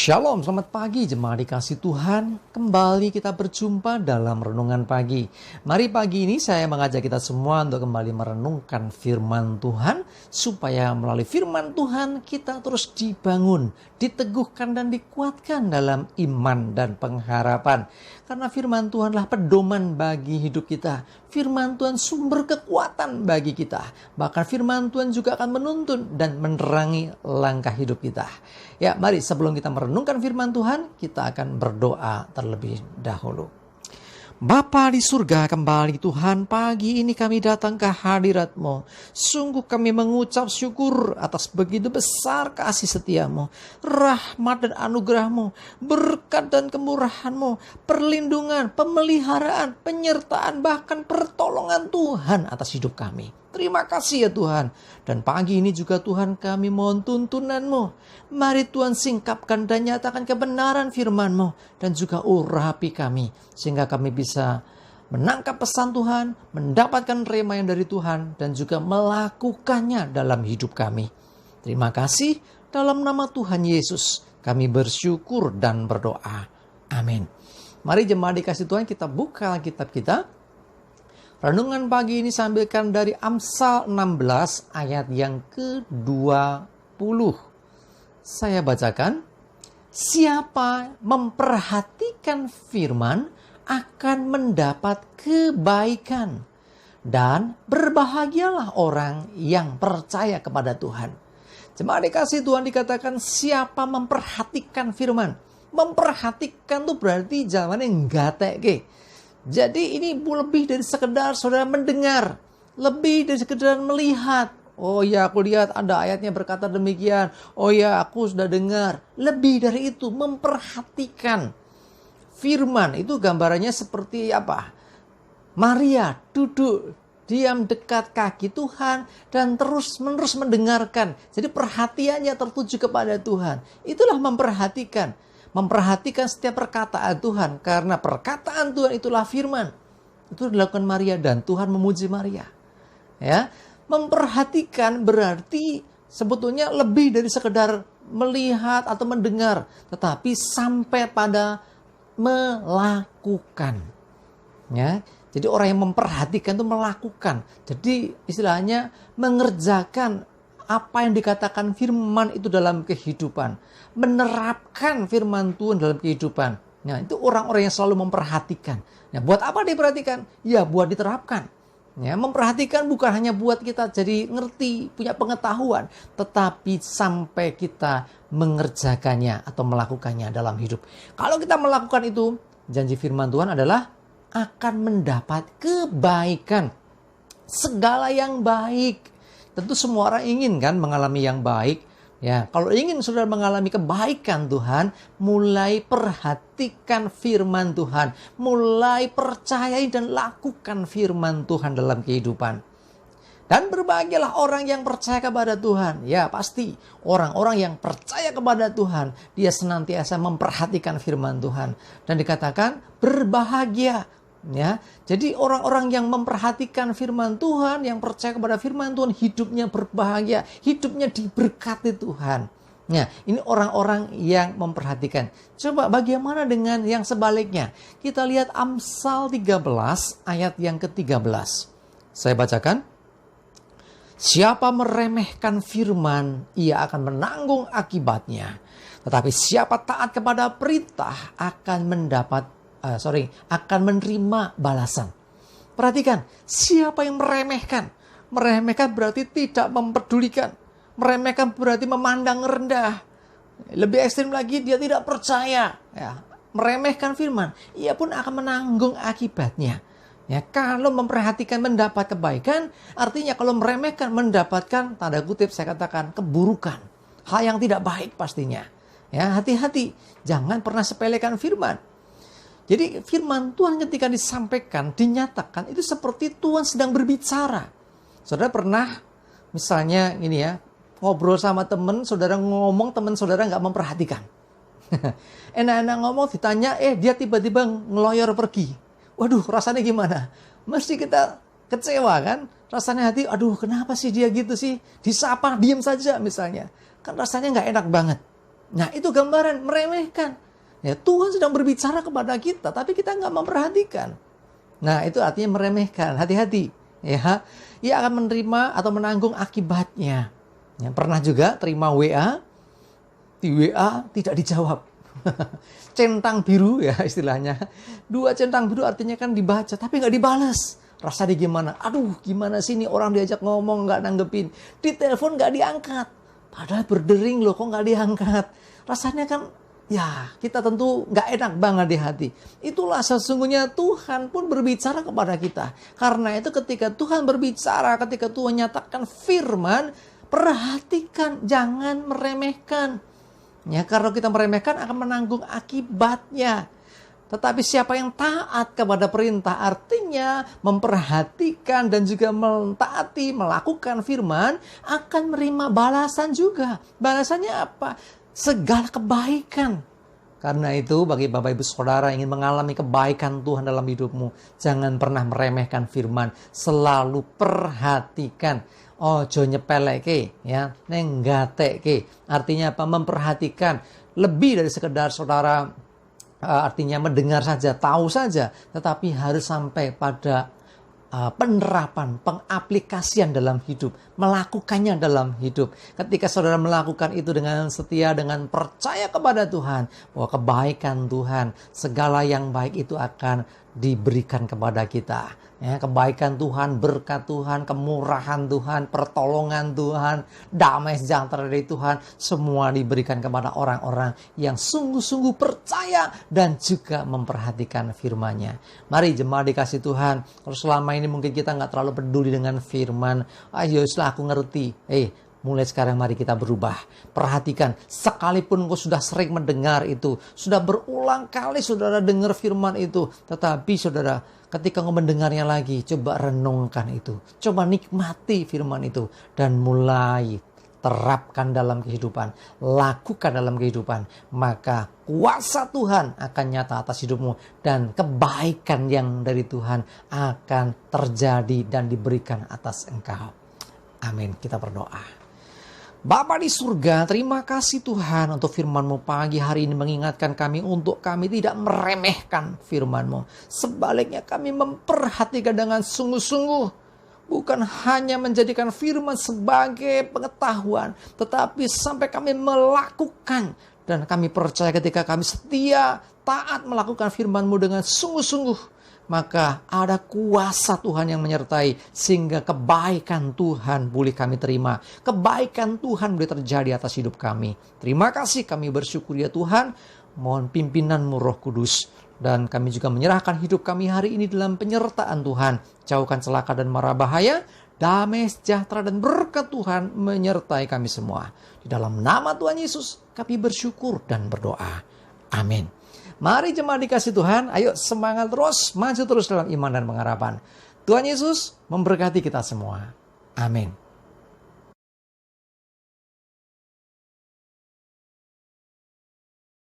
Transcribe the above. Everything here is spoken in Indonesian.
Shalom, selamat pagi jemaat dikasih Tuhan. Kembali kita berjumpa dalam renungan pagi. Mari pagi ini saya mengajak kita semua untuk kembali merenungkan firman Tuhan, supaya melalui firman Tuhan kita terus dibangun, diteguhkan dan dikuatkan dalam iman dan pengharapan. Karena firman Tuhanlah pedoman bagi hidup kita. Firman Tuhan sumber kekuatan bagi kita. Bahkan firman Tuhan juga akan menuntun dan menerangi langkah hidup kita. Ya, mari sebelum kita merenungkan firman Tuhan, kita akan berdoa terlebih dahulu. Bapa di surga, kembali Tuhan, pagi ini kami datang ke hadirat-Mu. Sungguh kami mengucap syukur atas begitu besar kasih setia-Mu, rahmat dan anugerah-Mu, berkat dan kemurahan-Mu, perlindungan, pemeliharaan, penyertaan, bahkan pertolongan Tuhan atas hidup kami. Terima kasih ya Tuhan. Dan pagi ini juga Tuhan kami mohon tuntunan-Mu. Mari Tuhan singkapkan dan nyatakan kebenaran firman-Mu. Dan juga urapi kami. Sehingga kami bisa menangkap pesan Tuhan. Mendapatkan rema yang dari Tuhan. Dan juga melakukannya dalam hidup kami. Terima kasih. Dalam nama Tuhan Yesus kami bersyukur dan berdoa. Amin. Mari jemaat dikasih Tuhan, kita buka Alkitab kita. Renungan pagi ini sambilkan dari Amsal 16 ayat yang ke-20. Saya bacakan. Siapa memperhatikan firman akan mendapat kebaikan. Dan berbahagialah orang yang percaya kepada Tuhan. Jemaat dikasih Tuhan, dikatakan siapa memperhatikan firman. Memperhatikan itu berarti zamannya nggatekke. Jadi ini lebih dari sekedar saudara mendengar. Lebih dari sekedar melihat. Oh ya, aku lihat ada ayatnya berkata demikian. Oh ya, aku sudah dengar. Lebih dari itu, memperhatikan. Firman itu gambarannya seperti apa? Maria duduk diam dekat kaki Tuhan dan terus-menerus mendengarkan. Jadi perhatiannya tertuju kepada Tuhan. Itulah memperhatikan. Memperhatikan setiap perkataan Tuhan. Karena perkataan Tuhan itulah firman. Itu dilakukan Maria dan Tuhan memuji Maria. Ya, memperhatikan berarti sebetulnya lebih dari sekedar melihat atau mendengar. Tetapi sampai pada melakukan. Ya, jadi orang yang memperhatikan itu melakukan. Jadi istilahnya mengerjakan apa yang dikatakan firman itu dalam kehidupan. Menerapkan firman Tuhan dalam kehidupan. Nah, itu orang-orang yang selalu memperhatikan. Nah, buat apa diperhatikan? Ya, buat diterapkan. Ya, memperhatikan bukan hanya buat kita jadi ngerti, punya pengetahuan. Tetapi sampai kita mengerjakannya atau melakukannya dalam hidup. Kalau kita melakukan itu, janji firman Tuhan adalah akan mendapat kebaikan. Segala yang baik. Tentu semua orang ingin kan mengalami yang baik. Ya, kalau ingin saudara mengalami kebaikan Tuhan, mulai perhatikan firman Tuhan, mulai percayai dan lakukan firman Tuhan dalam kehidupan. Dan berbahagialah orang yang percaya kepada Tuhan. Ya, pasti orang-orang yang percaya kepada Tuhan, dia senantiasa memperhatikan firman Tuhan. Dan dikatakan berbahagia. Ya, jadi orang-orang yang memperhatikan firman Tuhan, yang percaya kepada firman Tuhan, hidupnya berbahagia, hidupnya diberkati Tuhan. Nah, ini orang-orang yang memperhatikan. Coba bagaimana dengan yang sebaliknya? Kita lihat Amsal 13 ayat yang ke-13. Saya bacakan. Siapa meremehkan firman, ia akan menanggung akibatnya. Tetapi siapa taat kepada perintah akan akan menerima balasan. Perhatikan, siapa yang meremehkan? Meremehkan berarti tidak mempedulikan. Meremehkan berarti memandang rendah. Lebih ekstrim lagi, dia tidak percaya. Ya, meremehkan firman, ia pun akan menanggung akibatnya. Ya, kalau memperhatikan mendapat kebaikan, artinya kalau meremehkan mendapatkan, tanda kutip saya katakan, keburukan. Hal yang tidak baik pastinya. Ya, hati-hati, jangan pernah sepelekan firman. Jadi firman Tuhan ketika disampaikan, dinyatakan, itu seperti Tuhan sedang berbicara. Saudara pernah misalnya ini ya, ngobrol sama teman, saudara ngomong, teman saudara nggak memperhatikan. Enak-enak ngomong, ditanya, dia tiba-tiba ngeloyor pergi. Waduh, rasanya gimana? Mesti kita kecewa kan? Rasanya hati, aduh kenapa sih dia gitu sih? Disapa, diam saja misalnya. Kan rasanya nggak enak banget. Nah, itu gambaran meremehkan. Ya, Tuhan sedang berbicara kepada kita, tapi kita nggak memperhatikan. Nah, itu artinya meremehkan. Hati-hati. Ya, ia akan menerima atau menanggung akibatnya. Ya, pernah juga terima WA, di WA tidak dijawab. Centang biru ya istilahnya. 2 centang biru artinya kan dibaca, tapi nggak dibalas. Rasanya gimana? Aduh, gimana sih ini orang diajak ngomong nggak nanggepin. Di telepon nggak diangkat. Padahal berdering loh, kok nggak diangkat. Rasanya kan, ya kita tentu nggak enak banget di hati. Itulah sesungguhnya Tuhan pun berbicara kepada kita. Karena itu ketika Tuhan berbicara, ketika Tuhan nyatakan firman, perhatikan, jangan meremehkan. Ya, kalau kita meremehkan akan menanggung akibatnya. Tetapi siapa yang taat kepada perintah, artinya memperhatikan dan juga mentaati, melakukan firman, akan menerima balasan juga. Balasannya apa? Segala kebaikan. Karena itu bagi Bapak Ibu Saudara yang ingin mengalami kebaikan Tuhan dalam hidupmu, jangan pernah meremehkan firman. Selalu perhatikan. Ojo nyepeleke, ya, nenggateke. Artinya apa? Memperhatikan. Lebih dari sekedar saudara artinya mendengar saja, tahu saja, tetapi harus sampai pada penerapan, pengaplikasian dalam hidup, melakukannya dalam hidup. Ketika saudara melakukan itu dengan setia, dengan percaya kepada Tuhan, bahwa kebaikan Tuhan, segala yang baik itu akan diberikan kepada kita. Ya, kebaikan Tuhan, berkat Tuhan, kemurahan Tuhan, pertolongan Tuhan, damai sejahtera dari Tuhan, semua diberikan kepada orang-orang yang sungguh-sungguh percaya dan juga memperhatikan firman-Nya. Mari jemaat dikasih Tuhan, kalau selama ini mungkin kita nggak terlalu peduli dengan firman, ayo setelah aku ngerti, mulai sekarang mari kita berubah. Perhatikan, sekalipun engkau sudah sering mendengar itu, sudah berulang kali saudara dengar firman itu, tetapi saudara, ketika engkau mendengarnya lagi, coba renungkan itu. Coba nikmati firman itu. Dan mulai terapkan dalam kehidupan. Lakukan dalam kehidupan. Maka kuasa Tuhan akan nyata atas hidupmu. Dan kebaikan yang dari Tuhan akan terjadi dan diberikan atas engkau. Amin. Kita berdoa. Bapa di surga, terima kasih Tuhan untuk firman-Mu pagi hari ini mengingatkan kami untuk kami tidak meremehkan firman-Mu. Sebaliknya kami memperhatikan dengan sungguh-sungguh. Bukan hanya menjadikan firman sebagai pengetahuan, tetapi sampai kami melakukan. Dan kami percaya ketika kami setia, taat melakukan firman-Mu dengan sungguh-sungguh, maka ada kuasa Tuhan yang menyertai sehingga kebaikan Tuhan boleh kami terima. Kebaikan Tuhan boleh terjadi atas hidup kami. Terima kasih, kami bersyukur ya Tuhan. Mohon pimpinan-Mu Roh Kudus. Dan kami juga menyerahkan hidup kami hari ini dalam penyertaan Tuhan. Jauhkan celaka dan mara bahaya. Damai sejahtera dan berkat Tuhan menyertai kami semua. Di dalam nama Tuhan Yesus kami bersyukur dan berdoa. Amin. Mari jemaat dikasih Tuhan, ayo semangat terus, maju terus dalam iman dan pengharapan. Tuhan Yesus memberkati kita semua. Amin.